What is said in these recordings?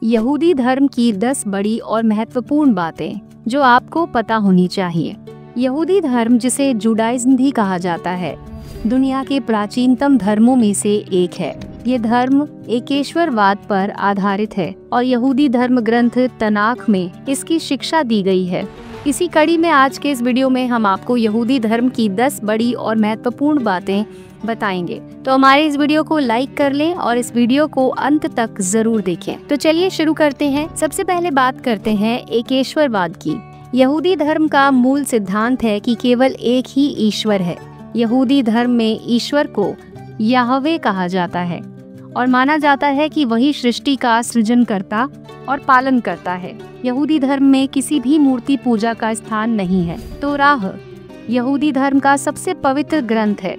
यहूदी धर्म की 10 बड़ी और महत्वपूर्ण बातें जो आपको पता होनी चाहिए। यहूदी धर्म, जिसे जुडाइज्म भी कहा जाता है, दुनिया के प्राचीनतम धर्मों में से एक है। ये धर्म एकेश्वरवाद पर आधारित है और यहूदी धर्म ग्रंथ तनाख में इसकी शिक्षा दी गई है। इसी कड़ी में आज के इस वीडियो में हम आपको यहूदी धर्म की 10 बड़ी और महत्वपूर्ण बातें बताएंगे। तो हमारे इस वीडियो को लाइक कर लें और इस वीडियो को अंत तक जरूर देखें। तो चलिए शुरू करते हैं। सबसे पहले बात करते हैं एकेश्वरवाद की। यहूदी धर्म का मूल सिद्धांत है कि केवल एक ही ईश्वर है। यहूदी धर्म में ईश्वर को याहवे कहा जाता है और माना जाता है कि वही सृष्टि का सृजन करता और पालन करता है। यहूदी धर्म में किसी भी मूर्ति पूजा का स्थान नहीं है। तोराह यहूदी धर्म का सबसे पवित्र ग्रंथ है।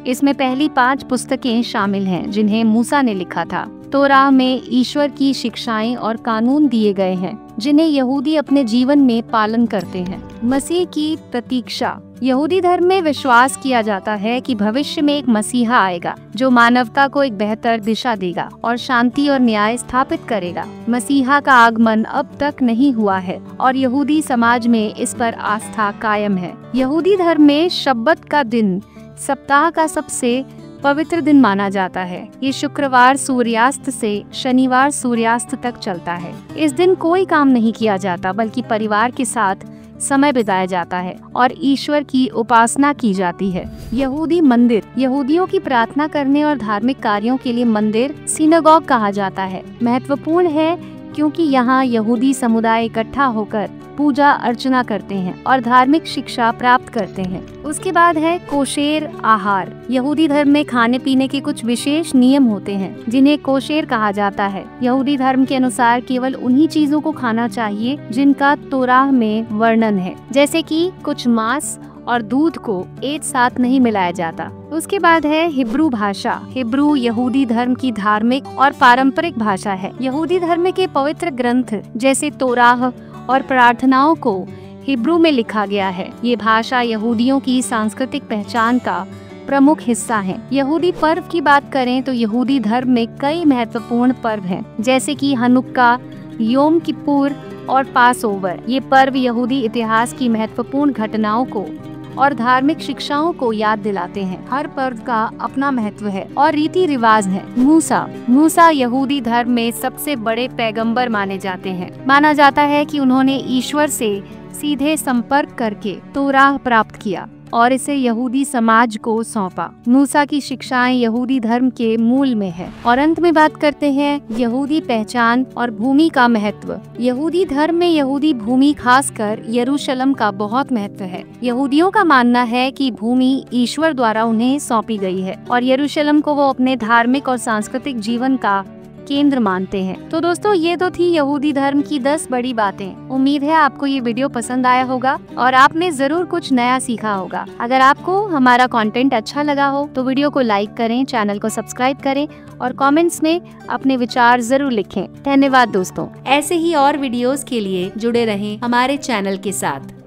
इसमें पहली 5 पुस्तकें शामिल हैं जिन्हें मूसा ने लिखा था। तोराह में ईश्वर की शिक्षाएं और कानून दिए गए हैं जिन्हें यहूदी अपने जीवन में पालन करते हैं। मसीह की प्रतीक्षा। यहूदी धर्म में विश्वास किया जाता है कि भविष्य में एक मसीहा आएगा जो मानवता को एक बेहतर दिशा देगा और शांति और न्याय स्थापित करेगा। मसीहा का आगमन अब तक नहीं हुआ है और यहूदी समाज में इस पर आस्था कायम है। यहूदी धर्म में शब्बत का दिन सप्ताह का सबसे पवित्र दिन माना जाता है। ये शुक्रवार सूर्यास्त से शनिवार सूर्यास्त तक चलता है। इस दिन कोई काम नहीं किया जाता बल्कि परिवार के साथ समय बिताया जाता है और ईश्वर की उपासना की जाती है। यहूदी मंदिर। यहूदियों की प्रार्थना करने और धार्मिक कार्यों के लिए मंदिर सिनागोग कहा जाता है। महत्वपूर्ण है क्योंकि यहाँ यहूदी समुदाय इकट्ठा होकर पूजा अर्चना करते हैं और धार्मिक शिक्षा प्राप्त करते हैं। उसके बाद है कोशेर आहार। यहूदी धर्म में खाने पीने के कुछ विशेष नियम होते हैं जिन्हें कोशेर कहा जाता है। यहूदी धर्म के अनुसार केवल उन्हीं चीजों को खाना चाहिए जिनका तोराह में वर्णन है, जैसे कि कुछ मांस और दूध को एक साथ नहीं मिलाया जाता। उसके बाद है हिब्रू भाषा। हिब्रू यहूदी धर्म की धार्मिक और पारंपरिक भाषा है। यहूदी धर्म के पवित्र ग्रंथ जैसे तोराह और प्रार्थनाओं को हिब्रू में लिखा गया है। ये भाषा यहूदियों की सांस्कृतिक पहचान का प्रमुख हिस्सा है। यहूदी पर्व की बात करें तो यहूदी धर्म में कई महत्वपूर्ण पर्व हैं, जैसे कि हनुक्का, योम किप्पुर और पास ओवर। ये पर्व यहूदी इतिहास की महत्वपूर्ण घटनाओं को और धार्मिक शिक्षाओं को याद दिलाते हैं। हर पर्व का अपना महत्व है और रीति रिवाज है। मूसा यहूदी धर्म में सबसे बड़े पैगंबर माने जाते हैं। माना जाता है कि उन्होंने ईश्वर से सीधे संपर्क करके तोराह प्राप्त किया और इसे यहूदी समाज को सौंपा। मूसा की शिक्षाएं यहूदी धर्म के मूल में है। और अंत में बात करते हैं यहूदी पहचान और भूमि का महत्व। यहूदी धर्म में यहूदी भूमि, खासकर यरूशलेम का बहुत महत्व है। यहूदियों का मानना है कि भूमि ईश्वर द्वारा उन्हें सौंपी गई है और यरूशलेम को वो अपने धार्मिक और सांस्कृतिक जीवन का केंद्र मानते हैं। तो दोस्तों, ये तो थी यहूदी धर्म की 10 बड़ी बातें। उम्मीद है आपको ये वीडियो पसंद आया होगा और आपने जरूर कुछ नया सीखा होगा। अगर आपको हमारा कंटेंट अच्छा लगा हो तो वीडियो को लाइक करें, चैनल को सब्सक्राइब करें और कमेंट्स में अपने विचार जरूर लिखें। धन्यवाद दोस्तों। ऐसे ही और वीडियोस के लिए जुड़े रहें हमारे चैनल के साथ।